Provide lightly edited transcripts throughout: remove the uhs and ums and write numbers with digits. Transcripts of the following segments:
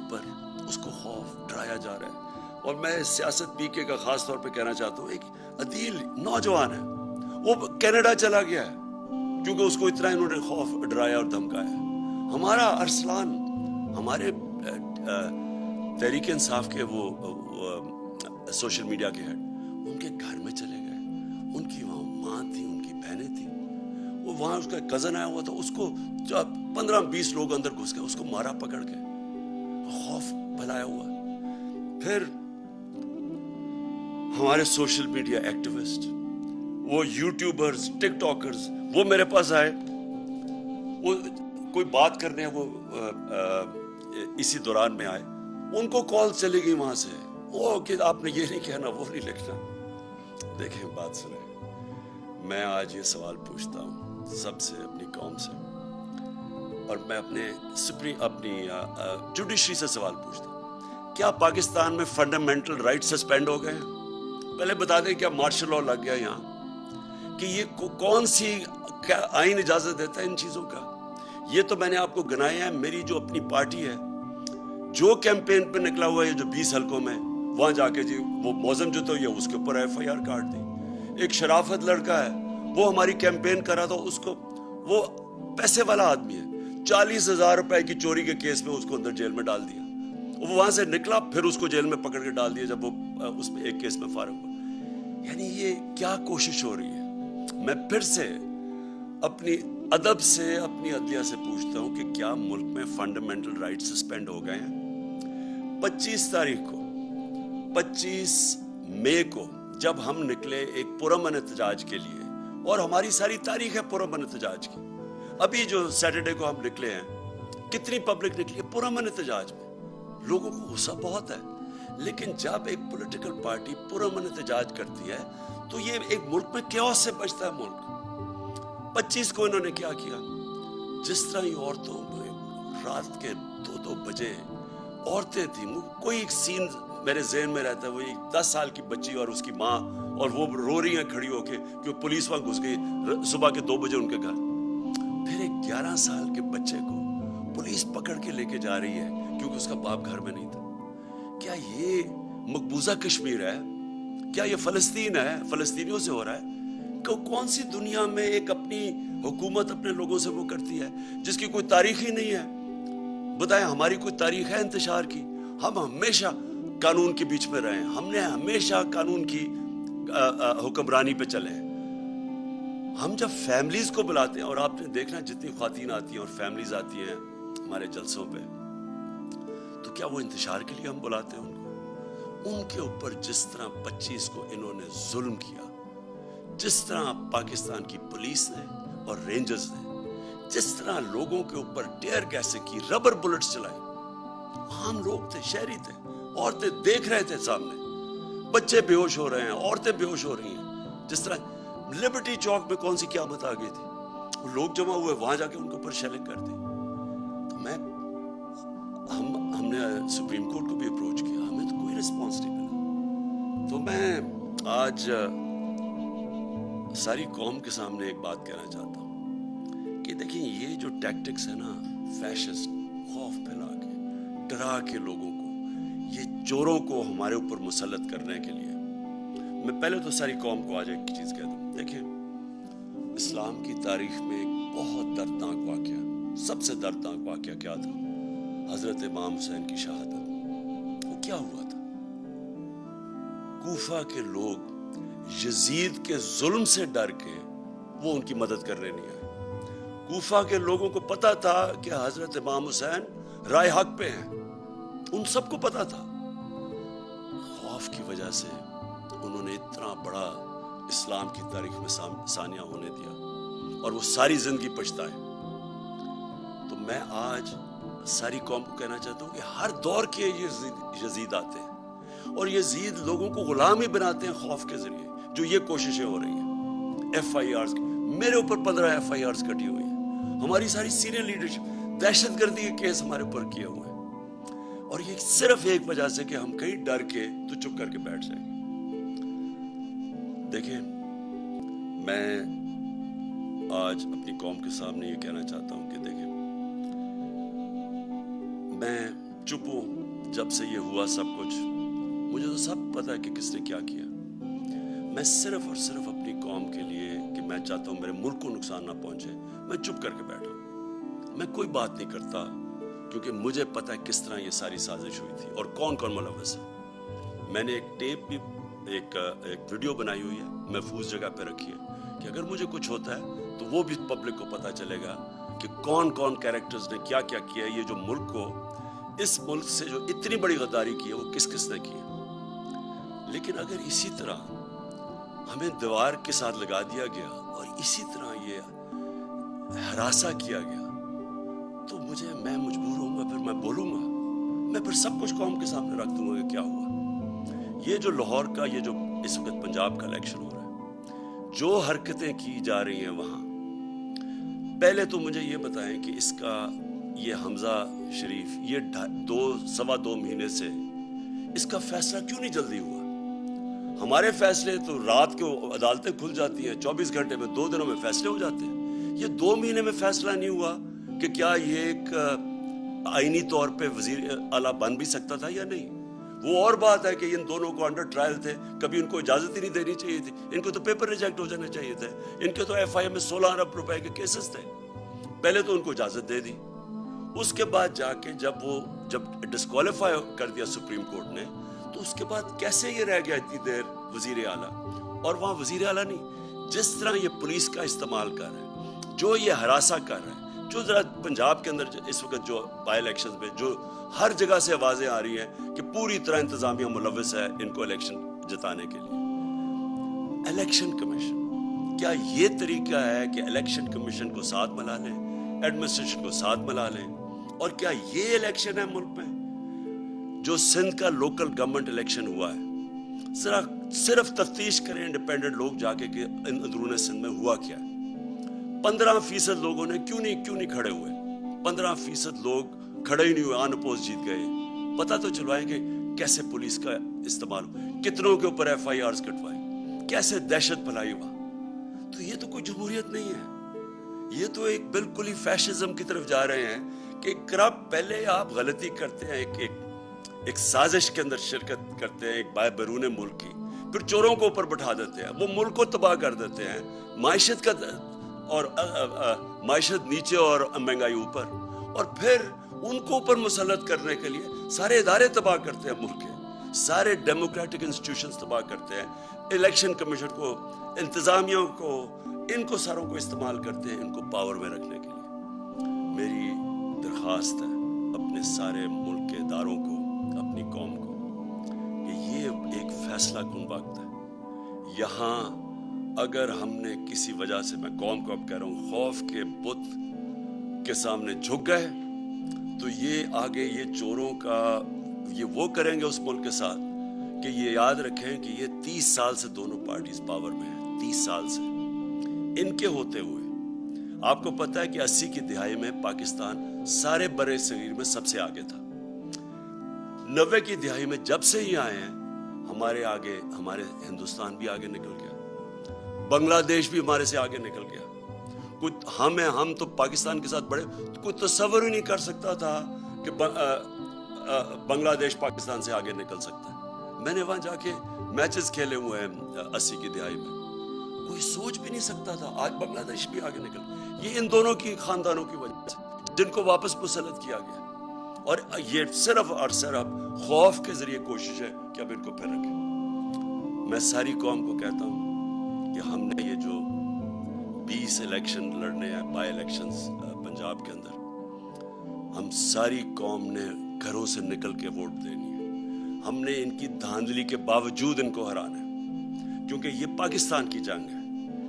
اوپر اس کو خوف ڈرایا جا رہا ہے. اور میں سیاست پی کے کا خاص طور پہ کہنا چاہتا ہوں, ایک عدیل نوجوان ہے, وہ کینیڈا چلا گیا ہے کیونکہ اس کو اتنا انہوں نے خوف ڈرایا اور دھمکایا. ہمارا ارسلان, ہمارے تحریک انصاف کے وہ سوشل میڈیا کے ہیڈ, ان کے گھر میں چلے گئے. ان کی وہاں ماں تھی, ان کی بہنیں تھیں, وہ وہاں اس کا کزن آیا ہوا تھا, اس کو 15-20 لوگ اندر گھس گئے, اس کو مارا پکڑ کے, خوف پھیلایا ہوا. پھر ہمارے سوشل میڈیا ایکٹیوسٹ, وہ یوٹیوبرز, ٹک ٹاکرز, وہ میرے پاس آئے, وہ کوئی بات کرنے, وہ اسی دوران میں آئے, ان کو کال چلی گئی وہاں سے, وہ کہ آپ نے یہ نہیں کہنا, وہ نہیں لکھنا. دیکھیں بات سنیں, میں آج یہ سوال پوچھتا ہوں سب سے, اپنی قوم سے, اور میں اپنی جوڈیشری سے سوال پوچھتا ہوں, کیا پاکستان میں فنڈامنٹل رائٹ سسپینڈ ہو گئے ہیں؟ پہلے بتا دیں کیا مارشل لاء لگ گیا یہاں؟ کہ یہ کون سی آئین اجازت دیتا ہے ان چیزوں کا؟ یہ تو میں نے آپ کو گنایا ہے. میری جو اپنی پارٹی ہے, جو کیمپین پہ نکلا ہوا ہے, جو 20 حلقوں میں, وہاں جا کے جی وہ موزم جو تو یہ اس کے اوپر FIR کاٹ دی. ایک شرافت لڑکا ہے, وہ ہماری کیمپین کر رہا تھا, اس کو, وہ پیسے والا آدمی ہے, 40,000 روپے کی چوری کے کیس میں اس کو اندر جیل میں ڈال دیا. وہ وہاں سے نکلا, پھر اس کو جیل میں پکڑ کے ڈال دیا جب وہ اس میں ایک کیس میں فارغ ہوا. یعنی یہ کیا کوشش ہو رہی ہے؟ میں پھر سے اپنی ادب سے, اپنی عدلیہ سے پوچھتا ہوں کہ کیا ملک میں فنڈامنٹل رائٹ سسپینڈ ہو گئے ہیں؟ 25 تاریخ کو, 25 مئی کو جب ہم نکلے ایک پرامن احتجاج کے لیے, اور ہماری ساری تاریخ ہے پرامن احتجاج کی. ابھی جو سیٹرڈے کو ہم نکلے ہیں, کتنی پبلک نکلی ہے پرامن احتجاج میں؟ لوگوں کو غصہ بہت ہے, لیکن جب ایک پولیٹیکل پارٹی پرامن احتجاج کرتی ہے تو یہ ایک ملک میں کیوس سے بچتا ہے ملک. 25 کو انہوں نے کیا کیا, جس طرح ہی عورتوں میں رات کے 2-2 بجے عورتیں تھیں, کوئی ایک سین میرے ذہن میں رہتا ہے, وہ ایک 10 سال کی بچی اور اس کی ماں, اور وہ رو رہی ہیں کھڑی ہو کے کہ پولیس وہاں گھس گئی صبح کے 2 بجے ان کے گھر. پھر ایک 11 سال کے بچے کو پولیس پکڑ کے لے کے جا رہی ہے کیونکہ اس کا باپ گھر میں نہیں تھا. کیا یہ مقبوضہ کشمیر ہے؟ کیا یہ فلسطین ہے؟ فلسطینیوں سے ہو رہا ہے؟ کون سی دنیا میں ایک اپنی حکومت اپنے لوگوں سے وہ کرتی ہے جس کی کوئی تاریخ ہی نہیں ہے؟ بتائیں, ہماری کوئی تاریخ ہے انتشار کی؟ ہم ہمیشہ قانون کے بیچ میں رہے ہیں, ہم نے ہمیشہ قانون کی حکمرانی پہ چلے ہیں. ہم جب فیملیز کو بلاتے ہیں, اور آپ نے دیکھنا جتنی خواتین آتی ہیں اور فیملیز آتی ہیں ہمارے جلسوں پہ, تو کیا وہ انتشار کے لیے ہم بلاتے ہیں ان کو؟ ان کے اوپر جس طرح 25 کو انہوں نے ظلم کیا, جس طرح پاکستان کی پولیس نے اور رینجرز نے جس طرح لوگوں کے اوپر ٹیئر گیسیں کی, ربر بلٹس چلائی, عام لوگ تھے, شہری تھے, عورتیں دیکھ رہے تھے سامنے, بچے بے ہوش ہو رہے ہیں, عورتیں بے ہوش ہو رہی ہیں. جس طرح لبرٹی چوک میں کون سی قیامت آ گئی تھی, لوگ جمع ہوئے, وہاں جا کے ان کے اوپر شیلنگ کر دی. تو ہم نے سپریم کورٹ کو بھی اپروچ کیا, ہمیں تو کوئی رسپانس نہیں ملا. تو میں آج ساری قوم کے سامنے ایک بات کہنا چاہتا ہوں کہ دیکھیں, یہ جو ٹیکٹکس ہے نا, فیشسٹ, خوف پھیلا کے, ڈرا کے لوگوں کو, یہ چوروں کو ہمارے اوپر مسلط کرنے کے لیے, میں پہلے تو ساری قوم کو آج ایک چیز کہتا ہوں. دیکھیں, اسلام کی تاریخ میں ایک بہت دردناک واقعہ, سب سے دردناک واقعہ کیا تھا؟ حضرت امام حسین کی شہادت. وہ کیا ہوا تھا؟ کوفہ کے لوگ یزید کے ظلم سے ڈر کے وہ ان کی مدد کرنے نہیں آئے. کوفہ کے لوگوں کو پتا تھا کہ حضرت امام حسین رائے حق پہ ہیں, ان سب کو پتا تھا. خوف کی وجہ سے انہوں نے اتنا بڑا اسلام کی تاریخ میں ثانیہ ہونے دیا, اور وہ ساری زندگی پچھتائے. تو میں آج ساری قوم کو کہنا چاہتا ہوں کہ ہر دور کے یزید آتے ہیں, اور یزید لوگوں کو غلام ہی بناتے ہیں خوف کے ذریعے. جو یہ کوششیں ہو رہی ہیں, FIRs, میرے اوپر 15 FIRs کٹی ہوئی ہیں, ہماری ساری سینئر لیڈرشپ, دہشت گردی کے کیس ہمارے اوپر کیے ہوئے ہیں, اور یہ صرف ایک وجہ سے کہ ہم کہیں ڈر کے تو چپ کر کے بیٹھ جائیں گے. دیکھیں, میں آج اپنی قوم کے سامنے یہ کہنا چاہتا ہوں کہ دیکھیں, میں चुप हूँ जब से ये हुआ सब कुछ। मुझे तो सब पता है कि किसने क्या किया। मैं सिर्फ और सिर्फ अपनी कौम के लिए कि मैं चाहता हूँ मेरे मुल्क को नुकसान ना पहुंचे, मैं चुप करके बैठा हूँ। मैं कोई बात नहीं करता क्योंकि मुझे पता है किस तरह ये सारी साजिश हुई थी और कौन कौन मुलव्वस है। मैंने एक टेप भी एक वीडियो बनाई हुई है, महफूज जगह पे रखी है कि अगर मुझे कुछ होता है तो वो भी पब्लिक को पता चलेगा कि कौन कौन कैरेक्टर्स ने क्या क्या किया। ये जो मुल्क को, इस मुल्क से जो इतनी बड़ी गद्दारी की है वो किस किस ने की है। लेकिन अगर इसी तरह हमें दीवार के साथ लगा दिया गया और इसी तरह ये हरासा किया गया तो मैं मजबूर होऊंगा, फिर मैं बोलूंगा, मैं फिर सब कुछ कौम के सामने रख दूंगा कि क्या हुआ। ये जो लाहौर का, ये जो इस वक्त पंजाब का इलेक्शन हो रहा है, जो हरकतें की जा रही हैं वहां, पहले तो मुझे ये बताएं कि इसका ये हमजा शरीफ ये 2-2.25 महीने से इसका फैसला क्यों नहीं जल्दी हुआ। हमारे फैसले तो रात को अदालतें खुल जाती हैं, 24 घंटे में 2 दिनों में फैसले हो जाते हैं। ये 2 महीने में फैसला नहीं हुआ कि क्या ये एक आईनी तौर पे वजीर आला बन भी सकता था या नहीं। वो और बात है कि इन दोनों को अंडर ट्रायल थे, कभी इनको इजाजत ही नहीं देनी चाहिए थी, इनको तो पेपर रिजेक्ट हो जाने चाहिए थे। इनके तो FIR में 16 अरब रुपए के केसेस थे, पहले तो उनको इजाजत दे दी। उसके बाद जाके जब डिस्क्वालीफाई कर दिया सुप्रीम कोर्ट ने, तो उसके बाद कैसे ये रह गया इतनी देर वजीर आला। और वहां वजीर आला नहीं, जिस तरह ये पुलिस का इस्तेमाल कर रहा है, जो ये हरासा कर रहा है, जो जरा पंजाब के अंदर इस वक्त जो बाई इलेक्शन में जो हर जगह से आवाजें आ रही हैं कि पूरी तरह इंतजामिया मुलव्वस है इनको इलेक्शन जिताने के लिए। इलेक्शन कमीशन, क्या ये तरीका है कि इलेक्शन कमीशन को साथ मिला लें, एडमिनिस्ट्रेशन को साथ मिला लें? और क्या ये इलेक्शन है मुल्क में? जो सिंध का लोकल गवर्नमेंट इलेक्शन हुआ है, सिर्फ तफ्तीश करें इंडिपेंडेंट लोग जाके कि अंदरूने सिंध में हुआ क्या है। 15% लोगों ने क्यों नहीं खड़े हुए? 15% लोग खड़े ही नहीं हुए, अनअपोज जीत गए। पता तो चलवाएंगे कैसे पुलिस का इस्तेमाल, कितनों के ऊपर FIRs कटवाए, कैसे दहशत फैलाई वहां। तो ये तो कोई जमहूरियत नहीं है, ये तो एक बिल्कुल ही फैशिज्म की तरफ जा रहे हैं कि पहले आप गलती करते हैं, एक साजिश के अंदर शिरकत करते हैं एक बैरून मुल्क की, फिर चोरों को ऊपर बैठा देते हैं, वो मुल्क को तबाह कर देते हैं, माइशत का और माइशत नीचे और महंगाई ऊपर, और फिर उनको ऊपर मुसल्लत करने के लिए सारे इदारे तबाह करते हैं, मुल्क के सारे डेमोक्रेटिक इंस्टीट्यूशंस तबाह करते हैं, इलेक्शन कमीशन को, इंतजामिया को, इनको सारों को इस्तेमाल करते हैं इनको पावर में रखने के लिए। मेरी दरख्वास्त है अपने सारे मुल्क के इदारों को, अपनी कौम को, कि ये एक फैसला कुन वक्त है। यहाँ अगर हमने किसी वजह से, मैं कौम को अब कह रहा हूँ, खौफ के बुत के सामने झुक गए तो ये आगे ये चोरों का ये वो करेंगे उस मुल्क के साथ कि ये याद रखें कि ये 30 साल से दोनों पार्टीज पावर में है, 30 साल से। इनके होते हुए आपको पता है कि 80 की दिहाई में पाकिस्तान सारे बड़े सगीर में सबसे आगे था। 90 की दिहाई में जब से ही आए हैं, हमारे हिंदुस्तान भी आगे निकल गया, बांग्लादेश भी हमारे से आगे निकल गया। हम तो पाकिस्तान के साथ बड़े, कोई तस्वर ही नहीं कर सकता था कि बांग्लादेश पाकिस्तान से आगे निकल सकता है। मैंने वहां जाके मैचेस खेले हुए हैं 80 की दिहाई में, कोई सोच भी नहीं सकता था। आज बांग्लादेश भी आगे निकल, ये इन दोनों की खानदानों की वजह से, जिनको वापस मुसल्लत किया गया। और ये सिर्फ और सिर्फ खौफ के जरिए कोशिश है कि अब इनको फिर रखें। मैं सारी कौम को कहता हूँ कि हमने ये जो 20 इलेक्शन लड़ने हैं, बाई इलेक्शंस पंजाब के अंदर, हम सारी कौम ने घरों से निकल के वोट देनी है। हमने इनकी धांधली के बावजूद इनको हराना है, क्योंकि ये पाकिस्तान की जंग है,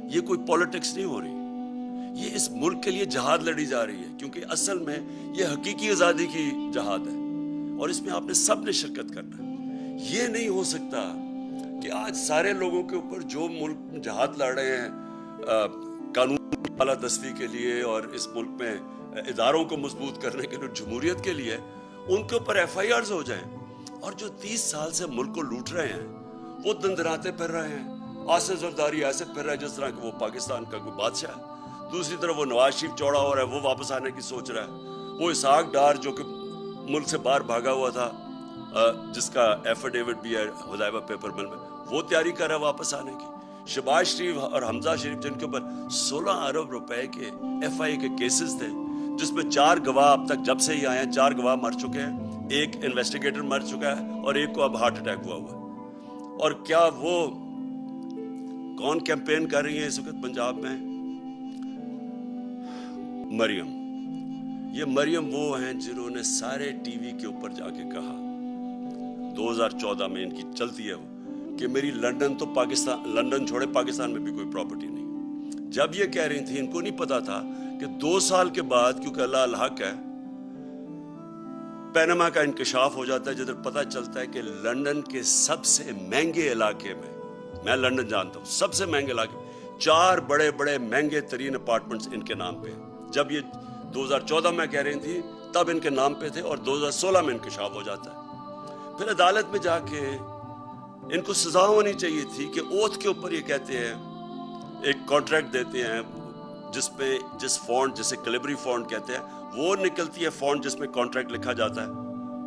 ये कोई पॉलिटिक्स नहीं हो रही, ये इस मुल्क के लिए जहाद लड़ी जा रही है, क्योंकि असल में ये हकीकी आज़ादी की जहाद है और इसमें आपने सब ने शिरकत करना है। ये नहीं हो सकता कि आज सारे लोगों के ऊपर जो मुल्क जहाद लड़ रहे हैं कानून वाला दस्ती के लिए और इस मुल्क में इदारों को मजबूत करने के लिए, जमहूरियत के लिए, उनके ऊपर FIRs हो जाएं। और जो 30 साल से मुल्क को लूट रहे हैं वो दंदराते फिर रहे हैं, आसे जरदारी ऐसे फिर रहे हैं जिस तरह कि वो पाकिस्तान का कोई बादशाह है। दूसरी तरफ वो नवाज शरीफ चौड़ा हो रहा है, वो वापस आने की सोच रहा है। वो इसहाक डार जो कि मुल्क से बाहर भागा हुआ था, जिसका एफिडेविट भी है हुदैबा पेपर मिल में, वो तैयारी कर रहा है वापस आने की। शहबाज शरीफ और हमजा शरीफ जिनके ऊपर 16 अरब रुपए के FIA के केसेस थे, जिसमें 4 गवाह अब तक जब से ही आए हैं 4 गवाह मर चुके हैं, एक इन्वेस्टिगेटर मर चुका है और एक को अब हार्ट अटैक हुआ हुआ है। और क्या वो कौन कैंपेन कर रही है इस वक्त पंजाब में? मरियम। ये मरियम वो हैं जिन्होंने सारे टीवी के ऊपर जाके कहा, 2014 में इनकी चलती है वो, कि मेरी लंदन तो पाकिस्तान, लंदन छोड़े पाकिस्तान में भी कोई प्रॉपर्टी नहीं। जब ये कह रही थी, इनको नहीं पता था कि 2 साल के बाद, क्योंकि अल्लाह अल हक है, पैनामा का इंकशाफ हो जाता है, जिधर पता चलता है कि लंदन के सबसे महंगे इलाके में, मैं लंदन जानता हूँ, सबसे महंगे इलाके में 4 बड़े बड़े महंगे तरीन अपार्टमेंट्स इनके नाम पे। जब ये 2014 में कह रही थी तब इनके नाम पे थे और 2016 में इंकशाफ हो जाता है। फिर अदालत में जाके इनको सजा होनी चाहिए थी कि ओथ के ऊपर ये कहते हैं, एक कॉन्ट्रैक्ट देते हैं जिसमें जिस फॉन्ट, जिसे कैलिबरी फॉन्ट कहते हैं, वो निकलती है फॉन्ट जिसमें कॉन्ट्रैक्ट लिखा जाता है,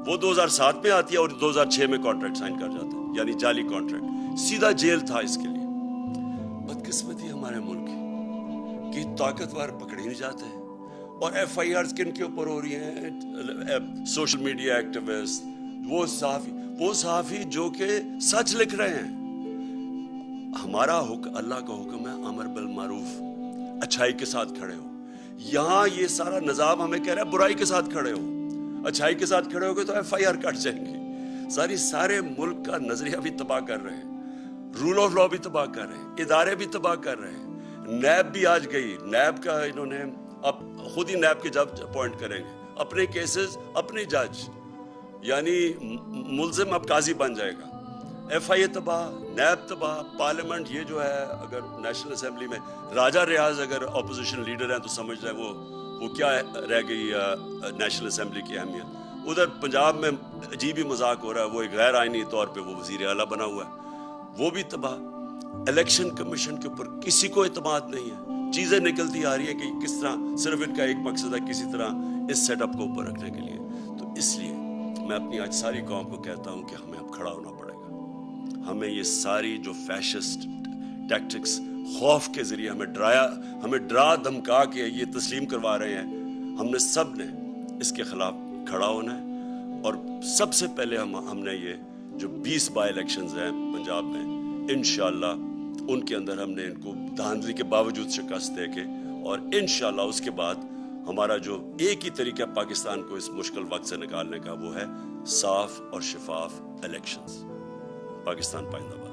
वो 2007 में आती है और 2006 में कॉन्ट्रैक्ट साइन कर जाता है, यानी जाली कॉन्ट्रैक्ट। सीधा जेल था इसके लिए। बदकिस्मती हमारे मुल्क की कि ताकतवर पकड़े नहीं जाते और FIRs किन के ऊपर हो रही हैं? सोशल मीडिया एक्टिविस्ट, वो सहाफ़ी जो कि सच लिख रहे हैं। हमारा हुक्म, अल्लाह का हुक्म है अमर बिल मारूफ, अच्छाई के साथ खड़े हो। यहाँ ये सारा निज़ाम हमें कह रहा है बुराई के साथ खड़े हो। अच्छाई के साथ खड़े होगे तो FIR कट जाएंगी। सारे मुल्क का नजरिया भी तबाह कर रहे हैं, रूल ऑफ लॉ भी तबाह कर रहे हैं, इदारे भी तबाह कर रहे हैं। नैब भी आज गई, नैब का इन्होंने अब खुद ही नैब के जज अपॉइंट करेंगे, अपने केसेस अपने जज, यानी मुल्जिम अब काजी बन जाएगा। FIA तबाह, नैब तबाह, पार्लियामेंट ये जो है, अगर नेशनल असेंबली में राजा रियाज अगर अपोजिशन लीडर हैं तो समझ जाए वो क्या रह गई नेशनल असेंबली की अहमियत। उधर पंजाब में अजीब ही मजाक हो रहा है, वो एक गैर आइनी तौर पे वो वजीर आला बना हुआ है, वो भी तबाह। इलेक्शन कमीशन के ऊपर किसी को एतमाद नहीं है। चीज़ें निकलती आ रही है कि किस तरह, सिर्फ इनका एक मकसद है किसी तरह इस सेटअप को ऊपर रखने के लिए। तो इसलिए मैं अपनी आज सारी कौम को कहता हूँ कि हमें अब खड़ा होना पड़ेगा। हमें ये सारी जो फैशिस्ट टैक्टिक्स, खौफ के जरिए हमें डरा धमका के ये तस्लीम करवा रहे हैं, हमने सब ने इसके खिलाफ खड़ा होना है। और सबसे पहले हमने ये जो 20 बाई इलेक्शंस हैं पंजाब में, इंशाअल्लाह उनके अंदर हमने इनको धांधली के बावजूद शिकस्त दे के, और इंशाअल्लाह उसके बाद हमारा जो एक ही तरीका पाकिस्तान को इस मुश्किल वक्त से निकालने का, वो है साफ और शफाफ इलेक्शंस। पाकिस्तान पाइंदाबाद।